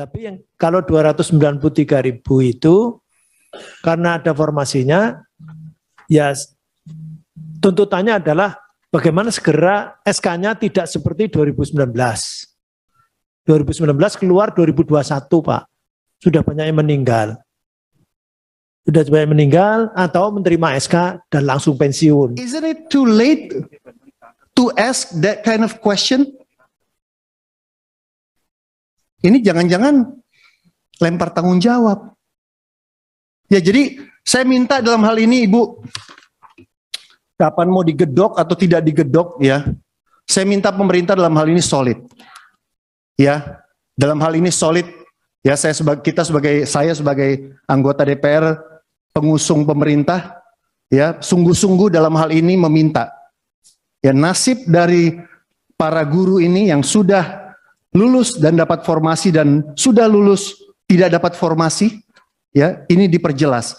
Tapi yang kalau 293.000 itu karena ada formasinya, ya tuntutannya adalah bagaimana segera SK-nya tidak seperti 2019. 2019 keluar 2021 Pak, sudah banyak yang meninggal. Sudah banyak yang meninggal atau menerima SK dan langsung pensiun. Isn't it too late to ask that kind of question? Ini jangan-jangan lempar tanggung jawab. Ya jadi saya minta dalam hal ini Ibu, kapan mau digedok atau tidak digedok ya, saya minta pemerintah dalam hal ini solid. Ya, dalam hal ini solid. Ya saya sebagai anggota DPR, pengusung pemerintah, ya sungguh-sungguh dalam hal ini meminta. Ya nasib dari para guru ini yang sudah lulus dan dapat formasi dan sudah lulus tidak dapat formasi, ya ini diperjelas.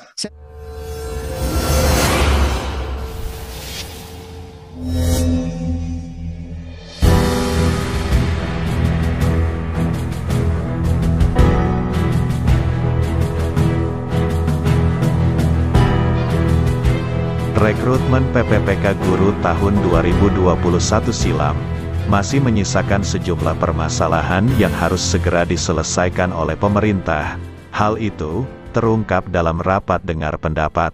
Rekrutmen PPPK Guru tahun 2021 silam masih menyisakan sejumlah permasalahan yang harus segera diselesaikan oleh pemerintah. Hal itu terungkap dalam rapat dengar pendapat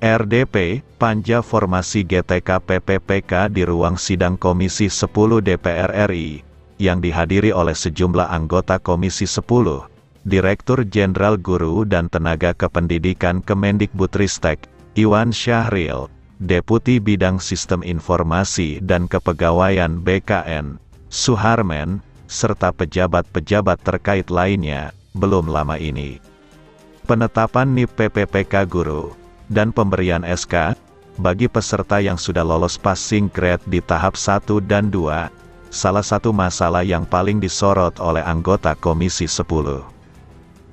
RDP Panja Formasi GTK PPPK di ruang sidang Komisi 10 DPR RI yang dihadiri oleh sejumlah anggota Komisi 10, Direktur Jenderal Guru dan Tenaga Kependidikan Kemendikbudristek Iwan Syahril, Deputi Bidang Sistem Informasi dan Kepegawaian BKN, Suharmen, serta pejabat-pejabat terkait lainnya, belum lama ini. Penetapan NIP PPPK Guru, dan pemberian SK, bagi peserta yang sudah lolos passing grade di tahap 1 dan 2, salah satu masalah yang paling disorot oleh anggota Komisi 10.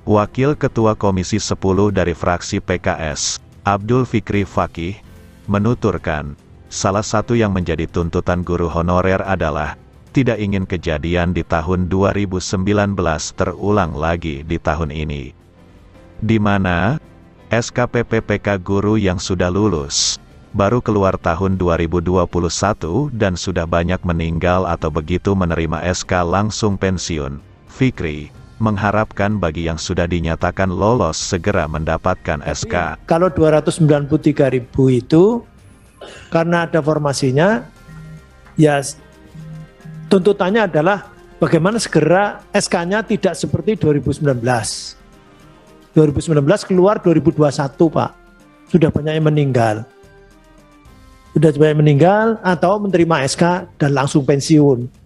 Wakil Ketua Komisi 10 dari fraksi PKS, Abdul Fikri Fakih, menuturkan, salah satu yang menjadi tuntutan guru honorer adalah, tidak ingin kejadian di tahun 2019 terulang lagi di tahun ini. Di mana, SKPPPK guru yang sudah lulus, baru keluar tahun 2021 dan sudah banyak meninggal atau begitu menerima SK langsung pensiun. Fikri mengharapkan bagi yang sudah dinyatakan lolos segera mendapatkan SK. Kalau 293.000 itu karena ada formasinya, ya tuntutannya adalah bagaimana segera SK-nya tidak seperti 2019. 2019 keluar 2021 Pak, sudah banyak yang meninggal. Sudah banyak yang meninggal atau menerima SK dan langsung pensiun.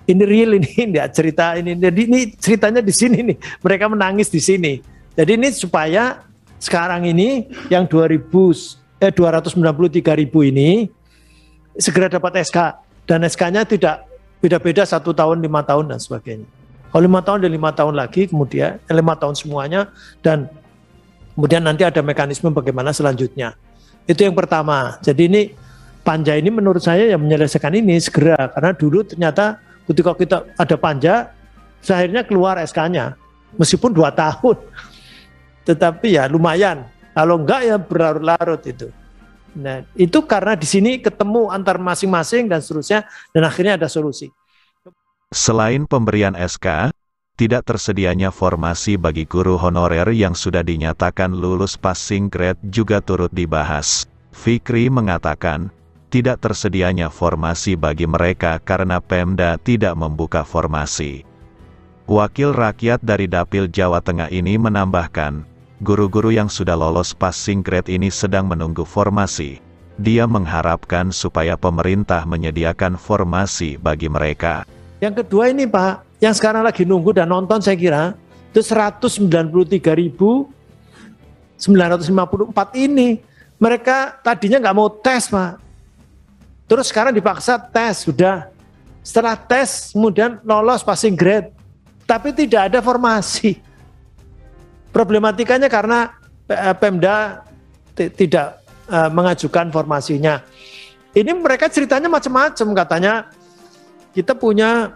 Ini real, ini enggak cerita ini. Jadi ini ceritanya di sini nih. Mereka menangis di sini. Jadi ini supaya sekarang ini yang 293.000 ini segera dapat SK dan SK-nya tidak beda-beda 1 tahun, 5 tahun dan sebagainya. Kalau 5 tahun dan 5 tahun lagi kemudian 5 tahun semuanya dan kemudian nanti ada mekanisme bagaimana selanjutnya. Itu yang pertama. Jadi ini panja ini menurut saya yang menyelesaikan ini segera karena dulu ternyata ketika kita ada panja, akhirnya keluar SK-nya, meskipun 2 tahun. Tetapi ya lumayan, kalau enggak ya berlarut-larut itu. Nah itu karena di sini ketemu antar masing-masing dan seterusnya, dan akhirnya ada solusi. Selain pemberian SK, tidak tersedianya formasi bagi guru honorer yang sudah dinyatakan lulus passing grade juga turut dibahas. Fikri mengatakan, tidak tersedianya formasi bagi mereka karena Pemda tidak membuka formasi. Wakil rakyat dari Dapil Jawa Tengah ini menambahkan, guru-guru yang sudah lolos passing grade ini sedang menunggu formasi. Dia mengharapkan supaya pemerintah menyediakan formasi bagi mereka. Yang kedua ini Pak, yang sekarang lagi nunggu dan nonton saya kira, itu 193.954 ini. Mereka tadinya nggak mau tes Pak. Terus sekarang dipaksa tes, sudah. Setelah tes, kemudian lolos passing grade. Tapi tidak ada formasi. Problematikanya karena Pemda tidak mengajukan formasinya. Ini mereka ceritanya macam-macam, katanya kita punya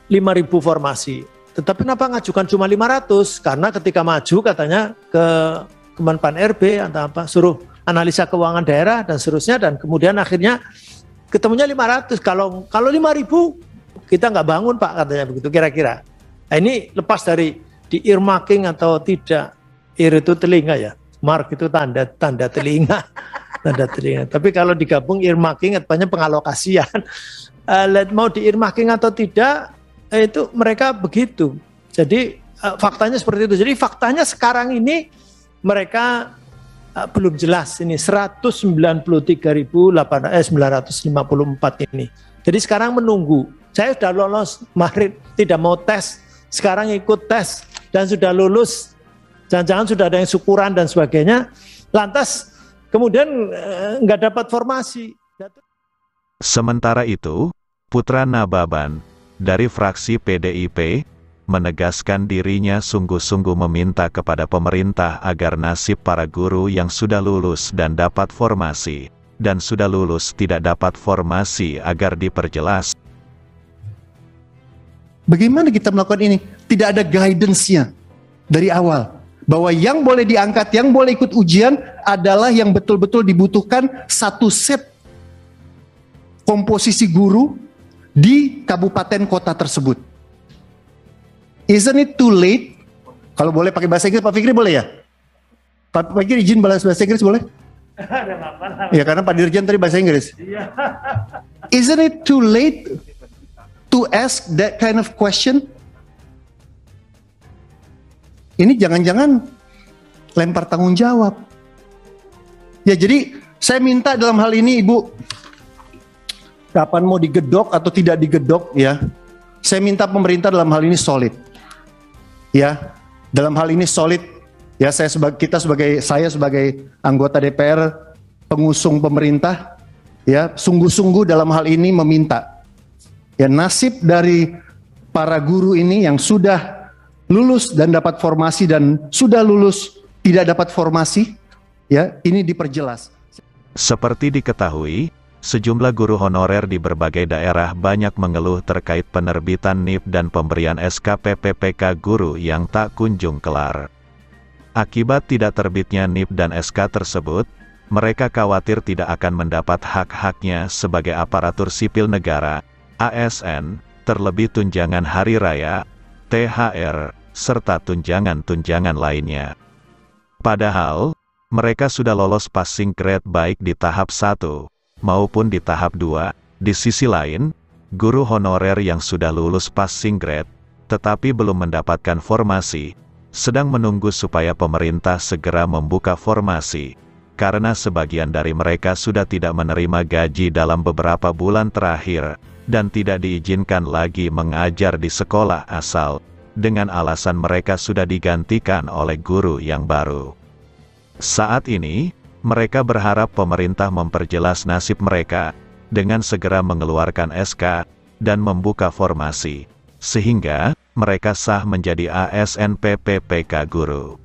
5.000 formasi. tetapi kenapa ngajukan cuma 500? Karena ketika maju katanya ke Kemenpan RB atau apa, suruh analisa keuangan daerah dan seterusnya, dan kemudian akhirnya ketemunya 500. Kalau 5.000 kita nggak bangun Pak, katanya begitu kira-kira. Nah, ini lepas dari di earmarking atau tidak. Ear itu telinga ya, mark itu tanda telinga, tanda telinga. Tapi kalau digabung earmarking artinya pengalokasian. Mau di earmarking atau tidak, itu mereka begitu. Jadi faktanya seperti itu. Jadi faktanya sekarang ini mereka belum jelas ini 193.954 ini. Jadi sekarang menunggu. Saya sudah lolos kemarin, tidak mau tes, sekarang ikut tes dan sudah lulus. Jangan-jangan sudah ada yang syukuran dan sebagainya. Lantas kemudian nggak dapat formasi. Sementara itu, Putra Nababan dari fraksi PDIP menegaskan dirinya sungguh-sungguh meminta kepada pemerintah agar nasib para guru yang sudah lulus dan dapat formasi, dan sudah lulus tidak dapat formasi agar diperjelas. Bagaimana kita melakukan ini? Tidak ada guidance-nya dari awal. Bahwa yang boleh diangkat, yang boleh ikut ujian adalah yang betul-betul dibutuhkan satu set komposisi guru di kabupaten kota tersebut. Isn't it too late? Kalau boleh pakai bahasa Inggris, Pak Fikri boleh ya? Pak Fikri izin bahasa Inggris boleh? Ya karena Pak Dirjen tadi bahasa Inggris. Isn't it too late to ask that kind of question? Ini jangan-jangan lempar tanggung jawab. Ya jadi saya minta dalam hal ini Ibu, kapan mau digedok atau tidak digedok ya, saya minta pemerintah dalam hal ini solid. Ya, dalam hal ini solid. Ya, saya sebagai anggota DPR pengusung pemerintah, ya sungguh-sungguh dalam hal ini meminta ya nasib dari para guru ini yang sudah lulus dan dapat formasi dan sudah lulus tidak dapat formasi, ya ini diperjelas. Seperti diketahui, sejumlah guru honorer di berbagai daerah banyak mengeluh terkait penerbitan NIP dan pemberian SK-PPPK guru yang tak kunjung kelar. Akibat tidak terbitnya NIP dan SK tersebut, mereka khawatir tidak akan mendapat hak-haknya sebagai aparatur sipil negara, ASN, terlebih tunjangan hari raya, THR, serta tunjangan-tunjangan lainnya. Padahal, mereka sudah lolos passing grade baik di tahap 1, maupun di tahap 2. Di sisi lain, guru honorer yang sudah lulus passing grade, tetapi belum mendapatkan formasi, sedang menunggu supaya pemerintah segera membuka formasi, karena sebagian dari mereka sudah tidak menerima gaji dalam beberapa bulan terakhir, dan tidak diizinkan lagi mengajar di sekolah asal, dengan alasan mereka sudah digantikan oleh guru yang baru. Saat ini, mereka berharap pemerintah memperjelas nasib mereka, dengan segera mengeluarkan SK, dan membuka formasi, sehingga mereka sah menjadi ASN PPPK guru.